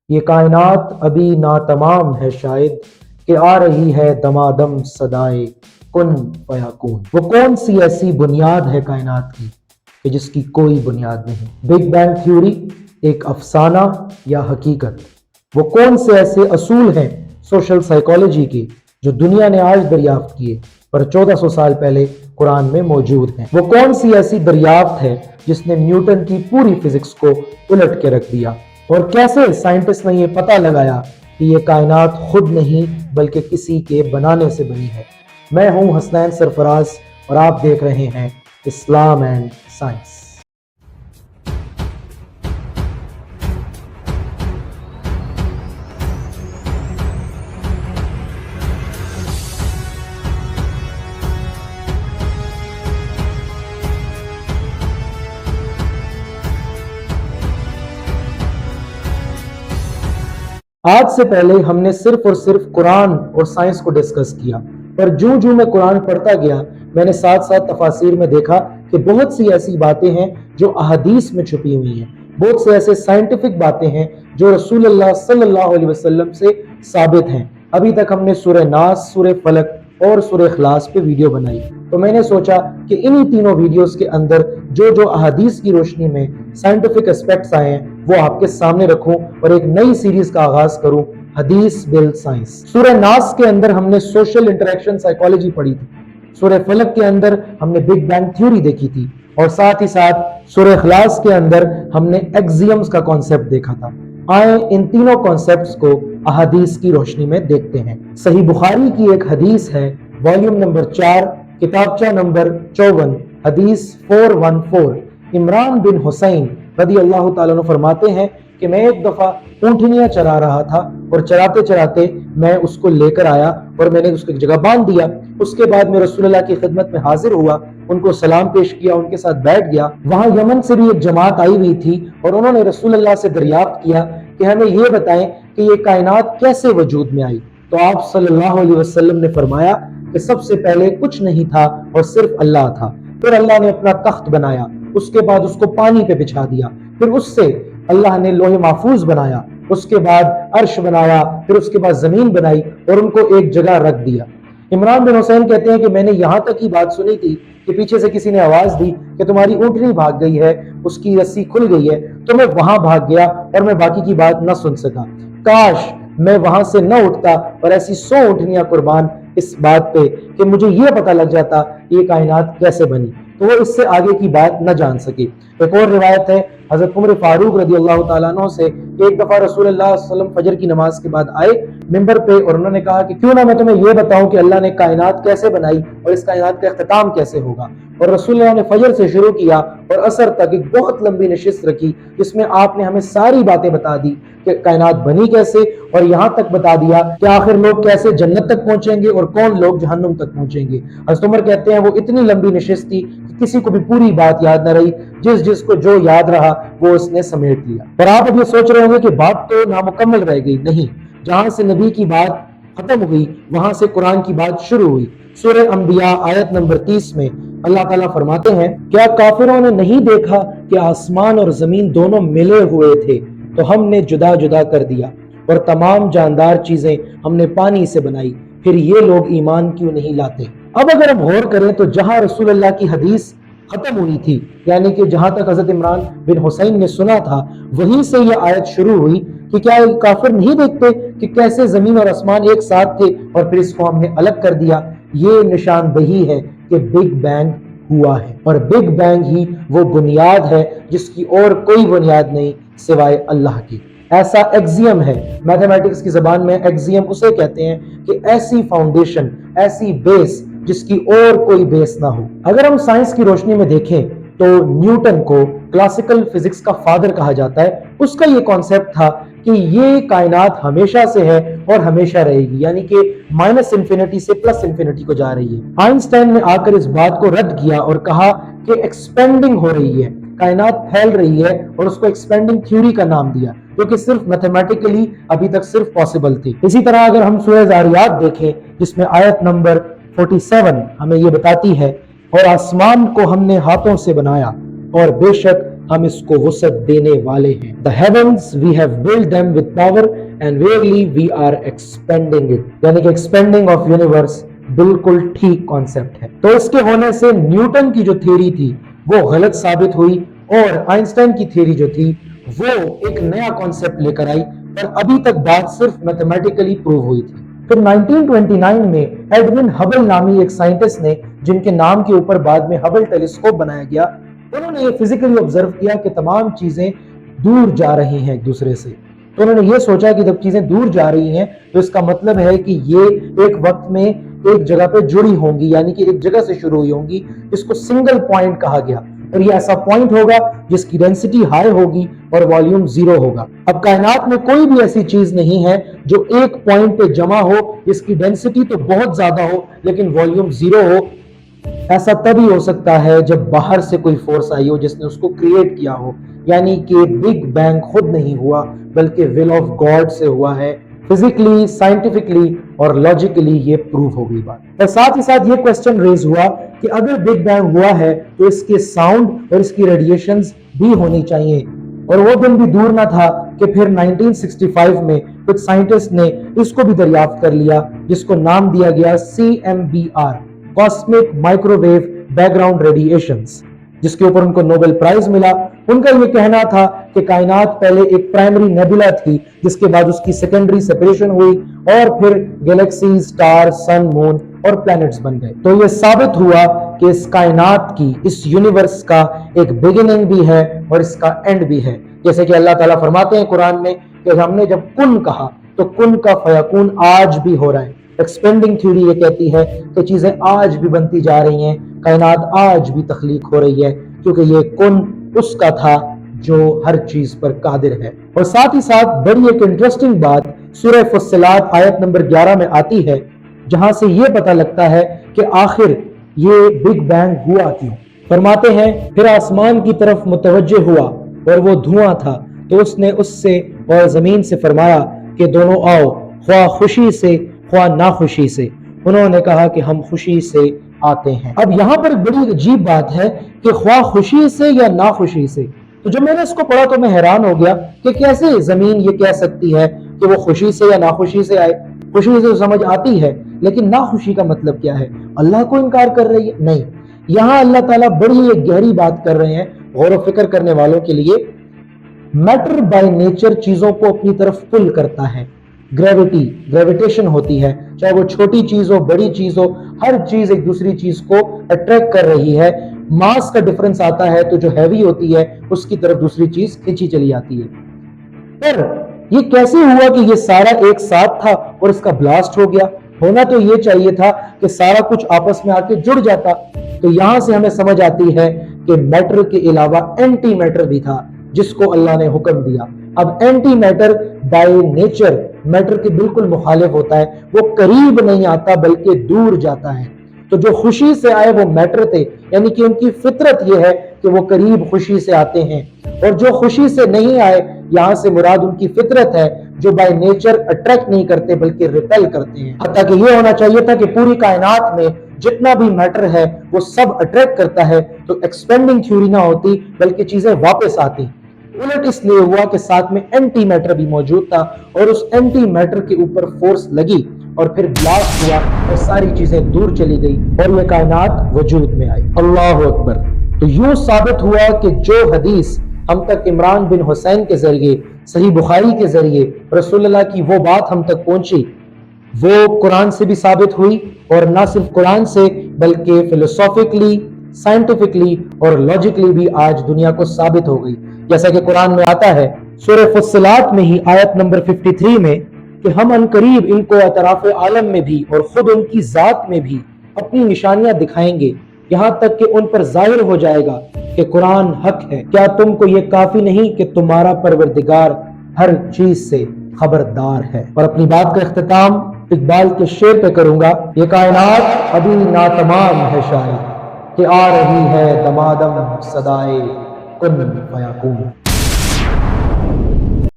یہ کائنات ابھی ناتمام ہے شاید کہ آ رہی ہے دمادم صدائے کن فیکون۔ وہ کون سی ایسی بنیاد ہے کائنات کی کہ جس کی کوئی بنیاد نہیں؟ بگ بینگ تھیوری ایک افسانہ یا حقیقت؟ وہ کون سے ایسے اصول ہیں سوشل سائیکالوجی کے جو دنیا نے آج دریافت کیے پر 1400 سال پہلے قرآن میں موجود ہیں؟ وہ کون سی ایسی دریافت ہے جس نے نیوٹن کی پوری فزکس کو الٹ کے رکھ دیا؟ اور کیسے سائنٹسٹ نے یہ پتہ لگایا کہ یہ کائنات خود نہیں بلکہ کسی کے بنانے سے بنی ہے؟ میں ہوں حسنین سرفراز اور آپ دیکھ رہے ہیں اسلام اینڈ سائنس۔ آج سے پہلے ہم نے صرف اور صرف قرآن اور سائنس کو ڈسکس کیا، پر جو میں قرآن پڑھتا گیا میں نے ساتھ ساتھ تفاسیر میں دیکھا کہ بہت سی ایسی باتیں ہیں جو احادیث میں چھپی ہوئی ہیں، بہت سے ایسے سائنٹیفک باتیں ہیں جو رسول اللہ صلی اللہ علیہ وسلم سے ثابت ہیں۔ ابھی تک ہم نے سورہ ناس، سورہ فلق اور سورہ اخلاص پہ ویڈیو بنائی، تو میں نے سوچا کہ انہی تینوں ویڈیوز کے اندر جو احادیث کی روشنی میں سائنٹیفک اسپیکٹس آئے ہیں وہ آپ کے سامنے رکھوں اور ایک نئی سیریز کا آغاز کروں، حدیث بل سائنس۔ سورہ ناس کے اندر ہم نے سوشل انٹریکشن سائیکالوجی پڑھی تھی، سورہ فلق کے اندر ہم نے بگ بینگ تھیوری دیکھی تھی، اور ساتھ ہی ساتھ سورہ اخلاص کے اندر ہم نے ایکزیمز کا کانسیپٹ دیکھا تھا۔ آئیں ان تینوں کانسیپٹس کو احادیث کی روشنی میں دیکھتے ہیں۔ صحیح بخاری کی ایک حدیث ہے، والیوم نمبر 4، کتابچہ نمبر 54، حدیث 414۔ عمران بن حسین رضی اللہ تعالیٰ عنہ فرماتے ہیں کہ میں ایک دفعہ اونٹنیاں چرا رہا تھا اور چراتے چراتے میں اس کو لے کر آیا اور میں نے اس کو ایک جگہ باندھ دیا۔ اس کے بعد میں رسول اللہ کی خدمت میں حاضر ہوا، ان کو سلام پیش کیا، ان کے ساتھ بیٹھ گیا۔ وہاں یمن سے بھی ایک جماعت آئی ہوئی تھی اور انہوں نے رسول اللہ سے دریافت کیا کہ ہمیں یہ بتائیں کہ یہ کائنات کیسے وجود میں آئی؟ تو آپ صلی اللہ علیہ وسلم نے فرمایا کہ سب سے پہلے کچھ نہیں تھا اور صرف اللہ تھا، پھر اللہ نے اپنا تخت بنایا، اس کے بعد اس کو پانی پہ بچھا دیا، پھر اس سے اللہ نے لوح محفوظ بنایا، اس کے بعد عرش بنایا، پھر اس کے بعد زمین بنائی اور ان کو ایک جگہ رکھ دیا۔ عمران بن حسین کہتے ہیں کہ میں نے یہاں تک ہی بات سنی تھی کہ پیچھے سے کسی نے آواز دی کہ تمہاری اونٹنی بھاگ گئی ہے، اس کی رسی کھل گئی ہے، تو میں وہاں بھاگ گیا اور میں باقی کی بات نہ سن سکا۔ کاش میں وہاں سے نہ اٹھتا اور ایسی 100 اونٹنیاں قربان اس بات پہ کہ مجھے یہ پتہ لگ جاتا یہ کائنات کیسے بنی، تو وہ اس سے آگے کی بات نہ جان سکے۔ ایک اور روایت ہے حضرت عمر فاروق رضی اللہ تعالیٰ عنہ سے کہ ایک دفعہ رسول اللہ صلی اللہ علیہ وسلم فجر کی نماز کے بعد آئے منبر پہ اور انہوں نے کہا کہ کیوں نہ میں تمہیں یہ بتاؤں کہ اللہ نے کائنات کیسے بنائی اور اس کائنات کا اختتام کیسے ہوگا۔ اور رسول اللہ نے فجر سے شروع کیا اور عصر تک ایک بہت لمبی نشست رکھی جس میں آپ نے ہمیں ساری باتیں بتا دی کہ کائنات بنی کیسے، اور یہاں تک بتا دیا کہ آخر لوگ کیسے جنت تک پہنچیں گے اور کون لوگ جہنم تک پہنچیں گے۔ حضرت عمر کہتے ہیں وہ اتنی لمبی نشست تھی کہ کسی کو بھی پوری بات یاد نہ رہی، جس کو جو یاد رہا وہ اس نے سمیٹ لیا۔ اور آپ اب یہ سوچ رہے ہوں گے کہ بات تو نامکمل رہ گئی، نہیں، جہاں سے نبی کی بات ختم ہوئی وہاں سے قرآن کی بات شروع ہوئی۔ سورہ انبیاء آیت نمبر 30 میں اللہ تعالیٰ فرماتے ہیں، کیا کافروں نے نہیں دیکھا کہ آسمان اور زمین دونوں ملے ہوئے تھے تو ہم نے جدا جدا کر دیا، اور تمام جاندار چیزیں ہم نے پانی سے بنائی، پھر یہ لوگ ایمان کیوں نہیں لاتے؟ اب اگر ہم غور کریں تو جہاں رسول اللہ کی حدیث ختم ہوئی تھی، یعنی کہ جہاں تک حضرت عمران بن حسین نے سنا تھا وہیں سے یہ آیت شروع ہوئی کہ کیا کافر نہیں دیکھتے کہ کیسے زمین اور آسمان ایک ساتھ تھے اور پھر اس کو ہم نے الگ کر دیا۔ یہ نشاندہی ہے کہ بگ بینگ ہوا ہے، اور بگ بینگ ہی وہ بنیاد ہے جس کی اور کوئی بنیاد نہیں سوائے اللہ کی۔ ایسا ایکزیم ہے، میتھمیٹکس کی زبان میں ایکزیم اسے کہتے ہیں کہ ایسی فاؤنڈیشن، ایسی بیس جس کی اور کوئی بیس نہ ہو۔ اگر ہم سائنس کی روشنی میں دیکھیں تو نیوٹن کو کلاسیکل فزکس کا فادر کہا جاتا ہے۔ اس کا یہ کانسیپٹ تھا کہ یہ کائنات ہمیشہ سے ہے اور ہمیشہ رہے گی، یعنی کہ مائنس انفینٹی سے پلس انفینٹی کو جا رہی ہے۔ آئنسٹائن نے آ کر اس بات کو رد کیا اور کہا کہ ایکسپینڈنگ ہو رہی ہے، کائنات پھیل رہی ہے، اور اس کو ایکسپینڈنگ تھیوری کا نام دیا جو کہ صرف میتھمیٹیکلی ابھی تک صرف پاسبل تھی۔ اسی طرح اگر ہم سورہ ذاریات دیکھیں جس میں آیت نمبر 47 ہمیں یہ بتاتی ہے، اور آسمان کو ہم نے ہاتھوں سے بنایا اور بے شک ہم اس کو وسعت دینے والے ہیں. The heavens we have built them with power and verily we are expanding it. یعنی کہ expanding of universe بالکل ٹھیک کانسیپٹ ہے. تو اس کے ہونے سے نیوٹن کی جو تھیوری تھی وہ غلط ثابت ہوئی اور آئنسٹائن کی تھیوری جو تھی وہ ایک نیا کانسیپٹ لے کر آئی، پر ابھی تک بات صرف میتھمیٹیکلی پروو ہوئی تھی. پھر 1929 میں ایڈون ہبل نامی ایک سائنٹسٹ نے، جن کے نام کے اوپر بعد میں ہبل ٹیلیسکوپ بنایا گیا، انہوں نے یہ فزیکلی آبزرو کیا کہ تمام چیزیں دور جا رہی ہیں ایک دوسرے سے. تو انہوں نے یہ سوچا کہ جب چیزیں دور جا رہی ہیں تو اس کا مطلب ہے کہ یہ ایک وقت میں ایک جگہ پہ جڑی ہوں گی، یعنی کہ ایک جگہ سے شروع ہوئی ہوں گی. اس کو سنگل پوائنٹ کہا گیا، اور یہ ایسا پوائنٹ ہوگا جس کی ڈینسٹی ہائی ہوگی اور والیوم زیرو ہوگا. اب کائنات میں کوئی بھی ایسی چیز نہیں ہے جو ایک پوائنٹ پہ جمع ہو، جس کی ڈینسٹی تو بہت زیادہ ہو لیکن والیوم زیرو ہو. ایسا تبھی ہو سکتا ہے جب باہر سے کوئی فورس آئی ہو جس نے اس کو کریٹ کیا ہو، یعنی کہ بگ بینگ خود نہیں ہوا بلکہ ول آف گاڈ سے ہوا ہے. فزیکلی، سائنٹیفکلی اور لاجیکلی یہ پروو ہو گئی بات. اور ساتھ ہی ساتھ یہ کوسچن ریز ہوا کہ اگر بگ بینگ ہوا ہے تو اس کے ساؤنڈ اور اس کی ریڈیشنز بھی ہونی چاہیے. اور وہ دن بھی دور نہ تھا کہ پھر 1965 میں کچھ سائنٹسٹ نے اس کو بھی دریافت کر لیا، جس کو نام دیا گیا CMBR، cosmic microwave background radiations, جس کے اوپر ان کو نوبل پرائز ملا. ان کا یہ کہنا تھا کہ کائنات پہلے ایک پرائمری نیبولا تھی، جس کے بعد اس کی سیکنڈری سیپریشن ہوئی اور پھر گیلیکسیز، سٹار، سن، مون اور پلانٹس بن گئے. تو یہ ثابت ہوا کہ اس کائنات کی، اس یونیورس کا ایک بگننگ بھی ہے اور اس کا اینڈ بھی ہے. جیسے کہ اللہ تعالیٰ فرماتے ہیں قرآن میں کہ ہم نے جب کن کہا تو کن کا فیکون آج بھی ہو رہا ہے. ایکسپینڈنگ تھیوری یہ کہتی ہے کہ چیزیں آج بھی بنتی جا رہی ہیں، کائنات آج بھی تخلیق ہو رہی ہے، کیونکہ یہ کن اس کا تھا جو ہر چیز پر قادر ہے. اور ساتھ ہی ساتھ بڑی ایک انٹرسٹنگ بات سورہ فصلات آیت نمبر 11 میں آتی ہے، جہاں سے یہ پتہ لگتا ہے کہ آخر یہ بگ بینگ ہوا کیوں. فرماتے ہیں پھر آسمان کی طرف متوجہ ہوا اور وہ دھواں تھا، تو اس نے اس سے اور زمین سے فرمایا کہ دونوں آؤ، خواہ خوشی سے خواہ ناخوشی سے. انہوں نے کہا کہ ہم خوشی سے آتے ہیں. اب یہاں پر بڑی عجیب بات ہے کہ خواہ خوشی سے یا ناخوشی سے. تو جب میں نے اس کو پڑھا تو میں حیران ہو گیا کہ کیسے زمین یہ کہہ سکتی ہے کہ وہ خوشی سے یا ناخوشی سے آئے. خوشی سے سمجھ آتی ہے لیکن ناخوشی کا مطلب کیا ہے؟ اللہ کو انکار کر رہی ہے؟ نہیں، یہاں اللہ تعالیٰ بڑی ایک گہری بات کر رہے ہیں غور و فکر کرنے والوں کے لیے. میٹر بائی نیچر چیزوں کو اپنی طرف پل کرتا ہے. گریویٹیشن ہوتی ہے، چاہے وہ چھوٹی چیز ہو بڑی چیز ہو، ہر چیز ایک دوسری چیز کو اٹریکٹ کر رہی ہے. ماس کا ڈفرنس آتا ہے تو جو ہیوی ہوتی ہے اس کی طرف دوسری چیز کھینچی چلی آتی ہے. پر یہ کیسے ہوا کہ یہ سارا ایک ساتھ تھا اور اس کا بلاسٹ ہو گیا؟ ہونا تو یہ چاہیے تھا کہ سارا کچھ آپس میں آ کے جڑ جاتا. تو یہاں سے ہمیں سمجھ آتی ہے کہ میٹر کے علاوہ اینٹی میٹر بھی تھا جس کو اللہ نے حکم دیا. اب antimatter by nature matter کے بالکل مخالف ہوتا ہے، وہ قریب نہیں آتا بلکہ دور جاتا ہے. تو جو خوشی سے آئے وہ میٹر تھے، یعنی کہ ان کی فطرت یہ ہے کہ وہ قریب خوشی سے آتے ہیں. اور جو خوشی سے نہیں آئے، یہاں سے مراد ان کی فطرت ہے جو بائی نیچر اٹریکٹ نہیں کرتے بلکہ ریپیل کرتے ہیں. حتیٰ کہ یہ ہونا چاہیے تھا کہ پوری کائنات میں جتنا بھی میٹر ہے وہ سب اٹریکٹ کرتا ہے، تو ایکسپینڈنگ تھیوری نہ ہوتی بلکہ چیزیں واپس آتی. الٹ اس لیے ہوا کہ ساتھ میں اینٹی میٹر بھی موجود تھا اور اس اینٹی میٹر کے اوپر فورس لگی اور پھر بلاسٹ ہوا اور ساری چیزیں دور چلی گئی اور یہ کائنات وجود میں آئی. اللہ اکبر. تو یوں ثابت ہوا کہ جو حدیث ہم تک عمران بن حسین کے ذریعے، صحیح بخاری کے ذریعے رسول اللہ کی وہ بات ہم تک پہنچی، وہ قرآن سے بھی ثابت ہوئی، اور نہ صرف قرآن سے بلکہ فلسافیکلی، سائنٹیفکلی اور لاجکلی بھی آج دنیا کو ثابت ہو گئی. جیسا کہ قرآن میں آتا ہے سورہ فصلات میں ہی آیت نمبر 53 میں کہ ہم عنقریب ان کو اطراف عالم میں بھی اور خود ان کی ذات میں بھی اپنی نشانیاں دکھائیں گے، یہاں تک کہ ان پر ظاہر ہو جائے گا کہ قرآن حق ہے. کیا تم کو یہ کافی نہیں کہ تمہارا پروردگار ہر چیز سے خبردار ہے؟ اور اپنی بات کا اختتام اقبال کے شعر پہ کروں گا. یہ کائنات ابھی ناتمام ہے شاید کہ آ رہی ہے دمادم صدائے کن فیکون.